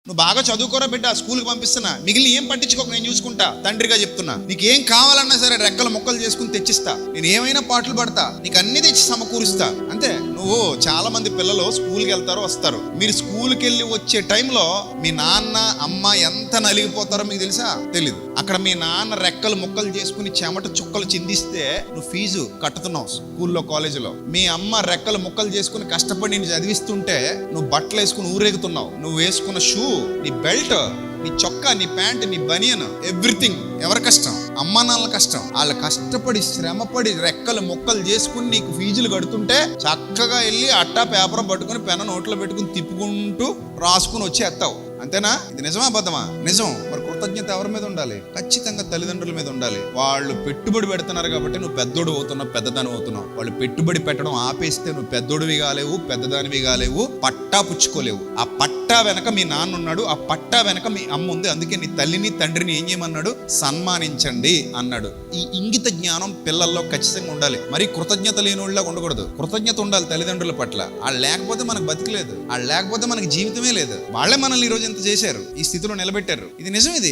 నువ్వు బాగా చదువుకోరా బిడ్డ, స్కూల్కి పంపిస్తున్నా, మిగిలిన ఏం పట్టించుకోక నేను చూసుకుంటా, తండ్రిగా చెప్తున్నా. నీకు ఏం కావాలన్నా సరే రెక్కలు ముక్కలు చేసుకుని తెచ్చిస్తా, నేను ఏమైనా పాటలు పడతా, నీకు అన్ని తెచ్చి సమకూరుస్తా. అంతే. నువ్వు చాలా మంది పిల్లలు స్కూల్కి వెళ్తారో వస్తారు, మీరు స్కూల్కి వెళ్ళి వచ్చే టైంలో మీ నాన్న అమ్మ ఎంత నలిగిపోతారో మీకు తెలుసా? తెలీదు. అక్కడ మీ నాన్న రెక్కలు ముక్కలు చేసుకుని చెమట చుక్కలు చిందిస్తే నువ్వు ఫీజు కట్టుతున్నావు స్కూల్లో కాలేజీలో. మీ అమ్మ రెక్కలు ముక్కలు చేసుకుని కష్టపడి నేను చదివిస్తుంటే నువ్వు బట్టలు వేసుకుని ఊరేగుతున్నావు. నువ్వు వేసుకున్న షూ, నీ బెల్ట్, నీ చొక్కా, నీ ప్యాంట్, నీ బనియన్, ఎవ్రీథింగ్ ఎవరి కష్టం? అమ్మ నాన్నల కష్టం. వాళ్ళు కష్టపడి శ్రమపడి రెక్కలు ముక్కలు చేసుకుని నీకు ఫీజులు కడుతుంటే చక్కగా వెళ్ళి అట్టా పేపర్ పట్టుకుని పెన్న నోట్లో పెట్టుకుని తిప్పుకుంటూ రాసుకుని వచ్చేస్తావు. అంతేనా? ఇది నిజమా అబద్ధమా? నిజం. మరి కృతజ్ఞత ఎవరి మీద ఉండాలి? ఖచ్చితంగా తల్లిదండ్రుల మీద ఉండాలి. వాళ్ళు పెట్టుబడి పెడుతున్నారు కాబట్టి నువ్వు పెద్దోడు అవుతున్నావు, పెద్దదాని అవుతున్నావు. వాళ్ళు పెట్టుబడి పెట్టడం ఆపేస్తే నువ్వు పెద్దోడివి కాలేవు, పెద్దదానివి కాలేవు, పట్టా పుచ్చుకోలేవు. ఆ పట్టా వెనక మీ నాన్న ఉన్నాడు, ఆ పట్టా వెనక మీ అమ్మ ఉంది. అందుకే నీ తల్లిని తండ్రిని ఏం చేయమన్నాడు? సన్మానించండి అన్నాడు. ఈ ఇంగిత జ్ఞానం పిల్లల్లో ఖచ్చితంగా ఉండాలి. మరి కృతజ్ఞత లేని వాళ్ళ ఉండకూడదు. కృతజ్ఞత ఉండాలి తల్లిదండ్రుల పట్ల. వాళ్ళు లేకపోతే మనకు బతికలేదు, వాళ్ళు లేకపోతే మనకి జీవితమే లేదు. వాళ్ళే మనల్ని ఈరోజు ఎంత చేశారు, ఈ స్థితిలో నిలబెట్టారు. ఇది నిజం. ఇది